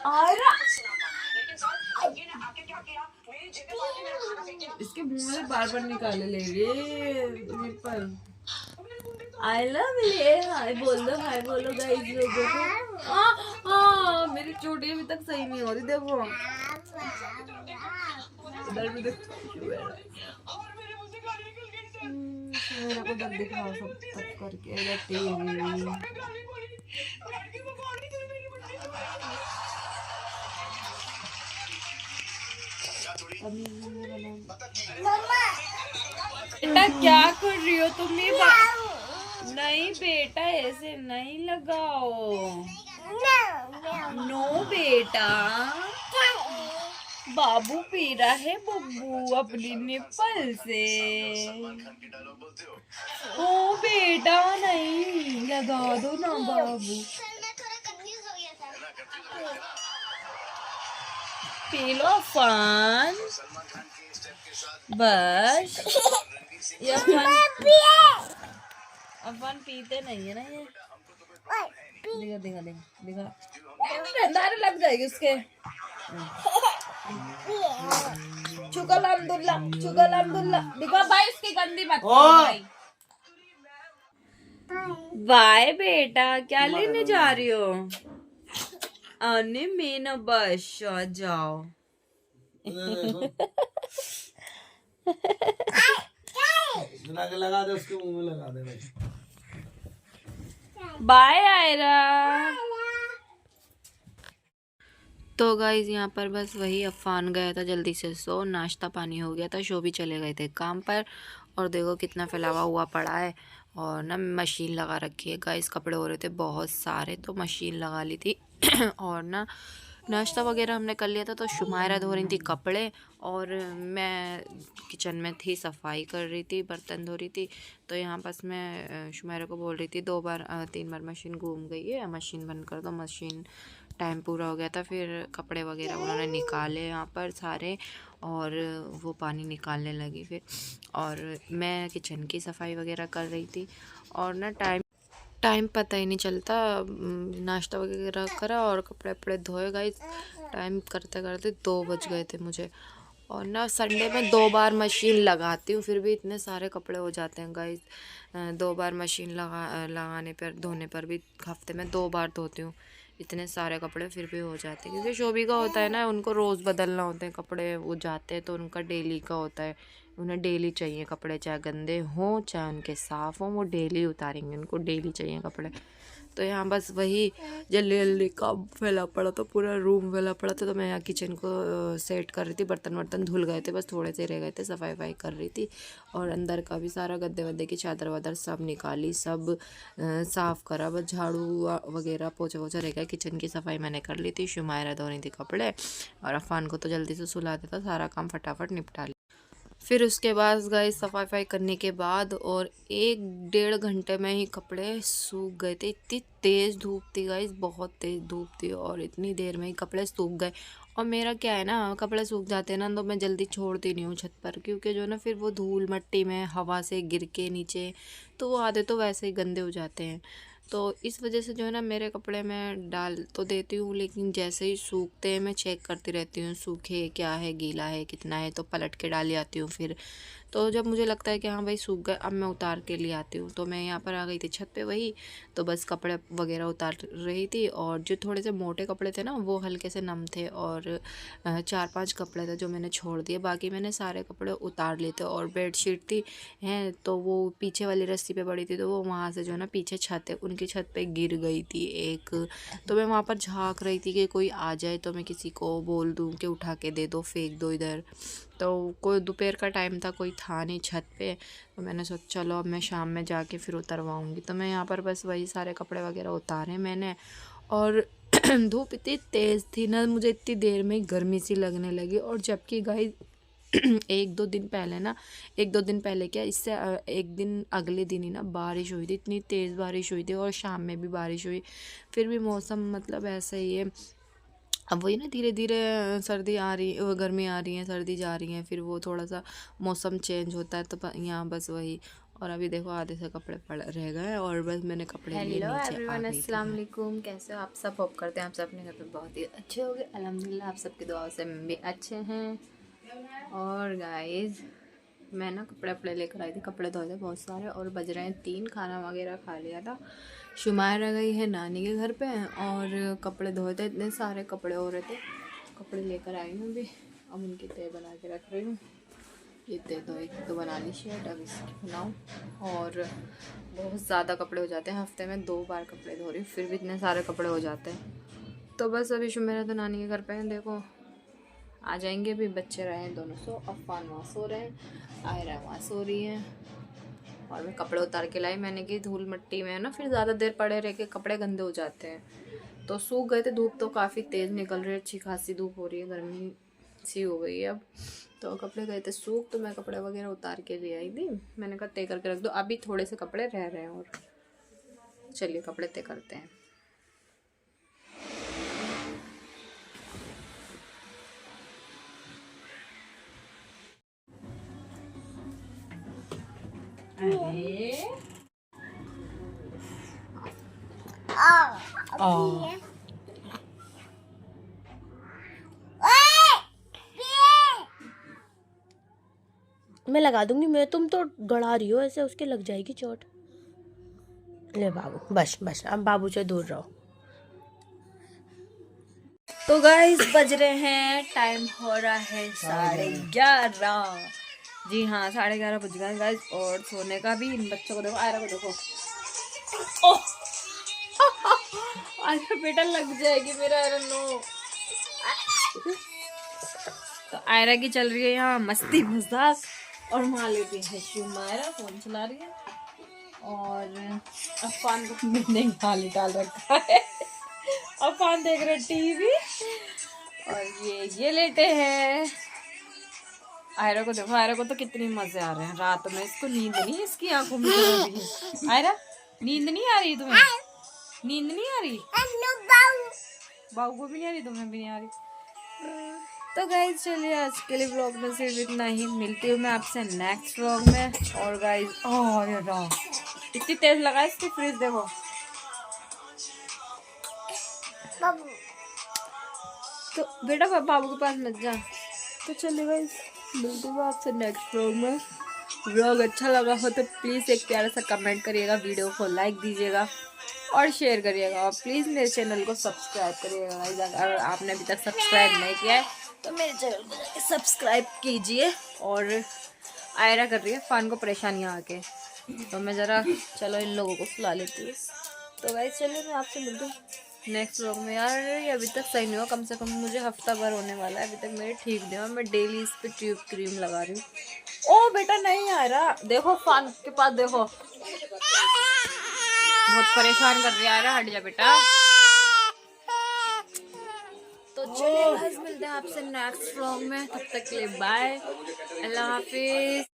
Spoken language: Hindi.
आयरा इसके मुंह में बार बार निकाले ले रे पर आई लव ये हाय बोलो गाइस लोगों को। मेरी चोटी अभी तक सही नहीं हो रही देखो इधर भी देखो मेरे को दर्द दिखाओ सब तक करके टीवी बेटा क्या कर रही हो तुम? नहीं बेटा ऐसे नहीं लगाओ। नो बेटा बाबू पी रहा है बब्बू अपनी निप्पल से। ओ बेटा नहीं लगा दो ना बाबू। पी लो फन बस ये अपन पीते नहीं है ना ये। दिखा दारू लग जाएगी उसके। शुक्र अल्हम्दुलिल्लाह दिखा भाई उसकी गंदी मत भाई। बाय बेटा क्या लेने जा रही हो? आने में ना बस जाओ। लगा दे उसके मुंह में लगा दे भाई। बाय आयरा। तो गाइज यहाँ पर बस वही अफान गया था जल्दी से सो, नाश्ता पानी हो गया था, शो भी चले गए थे काम पर। और देखो कितना फैलावा हुआ पड़ा है। और ना मशीन लगा रखी है गाइस, कपड़े हो रहे थे बहुत सारे तो मशीन लगा ली थी। और ना नाश्ता वगैरह हमने कर लिया था तो शुमायरा धो रही थी कपड़े और मैं किचन में थी, सफाई कर रही थी, बर्तन धो रही थी। तो यहाँ पास मैं शुमायरा को बोल रही थी 3 बार मशीन घूम गई है, मशीन बंद कर दो। मशीन टाइम पूरा हो गया था, फिर कपड़े वगैरह उन्होंने निकाले यहाँ पर सारे और वो पानी निकालने लगी फिर। और मैं किचन की सफाई वगैरह कर रही थी और ना टाइम पता ही नहीं चलता। नाश्ता वगैरह करा और कपड़े वपड़े धोए गाइस। टाइम करते करते 2 बज गए थे मुझे। और ना संडे में 2 बार मशीन लगाती हूँ फिर भी इतने सारे कपड़े हो जाते हैं गाइस। 2 बार मशीन लगाने पर धोने पर भी हफ्ते में 2 बार धोती हूँ। इतने सारे कपड़े फिर भी हो जाते हैं क्योंकि शोभी का होता है ना, उनको रोज़ बदलना होते हैं कपड़े, वो जाते हैं तो उनका डेली का होता है। उन्हें डेली चाहिए कपड़े, चाहे गंदे हों चाहे उनके साफ़ हों, वो डेली उतारेंगे, उनको डेली चाहिए कपड़े। तो यहाँ बस वही जल्दी जल्दी काम फैला पड़ा था, पूरा रूम फैला पड़ा था। तो मैं यहाँ किचन को सेट कर रही थी, बर्तन वर्तन धुल गए थे, बस थोड़े से रह गए थे, सफाई वफाई कर रही थी। और अंदर का भी सारा गद्दे वद्दे की चादर वादर सब निकाली, सब साफ़ करा, बस झाड़ू वगैरह पोछा वोछा रह गया। किचन की सफाई मैंने कर ली थी, शुमायरा धो रही थी कपड़े और अफान को तो जल्दी से सुला देता, सारा काम फटाफट निपटा लिया। फिर उसके बाद गाइस सफाई वफाई करने के बाद और 1-1.5 घंटे में ही कपड़े सूख गए थे। इतनी तेज़ धूप थी गाइस, बहुत तेज़ धूप थी और इतनी देर में ही कपड़े सूख गए। और मेरा क्या है ना, कपड़े सूख जाते हैं ना तो मैं जल्दी छोड़ती नहीं हूँ छत पर, क्योंकि जो ना फिर वो धूल मट्टी में हवा से गिर के नीचे तो वो आधे तो वैसे ही गंदे हो जाते हैं। तो इस वजह से जो है ना मेरे कपड़े मैं डाल तो देती हूँ, लेकिन जैसे ही सूखते हैं मैं चेक करती रहती हूँ सूखे क्या है, गीला है कितना है, तो पलट के डाल आती हूँ फिर। तो जब मुझे लगता है कि हाँ भाई सूख गए, अब मैं उतार के ले आती हूँ। तो मैं यहाँ पर आ गई थी छत पे वही, तो बस कपड़े वगैरह उतार रही थी। और जो थोड़े से मोटे कपड़े थे ना वो हल्के से नम थे और 4-5 कपड़े थे जो मैंने छोड़ दिए, बाकी मैंने सारे कपड़े उतार लिए थे। और बेडशीट थी हैं तो वो पीछे वाली रस्सी पे पड़ी थी, तो वो वहाँ से जो है ना पीछे छत है उनकी छत पे गिर गई थी एक। तो मैं वहाँ पर झाँक रही थी कि कोई आ जाए तो मैं किसी को बोल दूँ कि उठा के दे दो, फेंक दो इधर। तो कोई दोपहर का टाइम था, कोई था नहीं छत पे, तो मैंने सोचा चलो अब मैं शाम में जाके फिर उतरवाऊँगी। तो मैं यहाँ पर बस वही सारे कपड़े वगैरह उतारे मैंने। और धूप इतनी तेज़ थी ना, मुझे इतनी देर में गर्मी सी लगने लगी। और जबकि गाइस 1-2 दिन पहले ना, 1-2 दिन पहले क्या, इससे एक दिन अगले दिन ही ना बारिश हुई थी, इतनी तेज़ बारिश हुई थी और शाम में भी बारिश हुई। फिर भी मौसम मतलब ऐसा ही है। अब वही ना धीरे धीरे सर्दी आ रही, गर्मी आ रही है, सर्दी जा रही है, फिर वो थोड़ा सा मौसम चेंज होता है तो यहाँ बस वही। और अभी देखो आधे से कपड़े पड़ रह गए और बस मैंने कपड़े लिए हेलो नीचे आ एवरीवन, गई थी अस्सलाम मैं। वालेकुम। कैसे हो आप सब? होप करते हैं आप सब अपने घर पे बहुत ही अच्छे हो गए। अल्हम्दुलिल्लाह आप सबकी दुआओं से हम भी अच्छे हैं। और गाइस मैं ना कपड़े लेकर आई थी, कपड़े धोए थे बहुत सारे और बज रहे हैं 3। खाना वगैरह खा लिया था। शुमायरा गई है नानी के घर पे और कपड़े धोए थे, इतने सारे कपड़े हो रहे थे। कपड़े लेकर आई हूँ अभी, अब उनकी तय बना के रख रही हूँ। ये तय तो बनानी शर्ट, अब इसकी बनाऊँ। और बहुत ज़्यादा कपड़े हो जाते हैं, हफ्ते में 2 बार कपड़े धो रही हूँ, फिर भी इतने सारे कपड़े हो जाते हैं। तो बस अभी शुमेरा तो नानी के घर पे हैं, देखो आ जाएंगे। अभी बच्चे रहे हैं दोनों सो, अफ़ान वहाँ सो रहे हैं, आयरा वहाँ सो रही हैं। और मैं कपड़े उतार के लाई, मैंने कि धूल मिट्टी में है ना, फिर ज़्यादा देर पड़े रह के कपड़े गंदे हो जाते हैं। तो सूख गए थे, धूप तो काफ़ी तेज़ निकल रही है, अच्छी खासी धूप हो रही है, गर्मी सी हो गई है अब। तो कपड़े गए थे सूख, तो मैं कपड़े वगैरह उतार के ले आई थी। मैंने कहा तय करके रख दो, अभी थोड़े से कपड़े रह रहे हैं और चलिए कपड़े तय करते हैं। मैं लगा दूंगी। मैं तुम तो गड़ा रही हो ऐसे, उसके लग जाएगी चोट। ले बाबू, बस बस अब बाबू से दूर रहो। तो गाइस बज रहे हैं, टाइम हो रहा है 11:30। जी हाँ 11:30 बज गए गाइस। और सोने का भी। इन बच्चों को देखो, आयरा को देखो। ओह आयरा बेटा लग जाएगी मेरा, आयरा नो। तो आयरा की चल रही है यहाँ मस्ती मजाक और माँ लेती है शुमायरा फोन चला रही है। और अफान को मैंने यहाँ डाल रखा है। अफान देख रहे टीवी और ये लेटे हैं। आयरा को देखो, आयरा को तो कितनी मजे आ रहे हैं रात में। इसको नींद नहीं, इसकी आंखों में चल रही है। आयरा नींद नहीं आ रही तुम्हें? नींद नहीं आ रही? बाबू को भी नहीं आ रही, तुम्हें भी नहीं आ रही। तो गाइज चलिए आज के लिए व्लॉग में सिर्फ इतना ही। मिलती हूँ मैं आपसे नेक्स्ट व्लॉग में। और गाइज इतनी तेज लगा इसकी फ्रिज देखो। तो बेटा बाबू के पास मत जा। तो चलिए गाइज मिलती हूँ आपसे नेक्स्ट व्लॉग में। व्लॉग अच्छा लगा हो तो प्लीज़ एक प्यारा सा कमेंट करिएगा, वीडियो को लाइक दीजिएगा और शेयर करिएगा। और प्लीज़ मेरे चैनल को सब्सक्राइब करिएगा गाइज। अगर आपने अभी तक सब्सक्राइब नहीं किया है तो मेरे चैनल को जाके सब्सक्राइब कीजिए। और आयरा कर रही है फान को परेशानियाँ आके, तो मैं ज़रा चलो इन लोगों को सुला लेती हूँ। तो गाइज चलिए मैं आपसे मिलती हूँ नेक्स्ट व्लॉग में। यार ये अभी तक सही नहीं हुआ, कम से कम मुझे हफ्ता भर होने वाला है, अभी तक मेरे ठीक नहीं हुआ। मैं डेली इस पर ट्यूब क्रीम लगा रही हूँ। ओ बेटा नहीं आ रहा, देखो फान के पास देखो, बहुत परेशान कर रही है। हट जा बेटा। तो चलिए गाइस मिलते हैं आपसे नेक्स्ट व्लॉग में, तब तक के लिए बाय, अल्लाह हाफिज।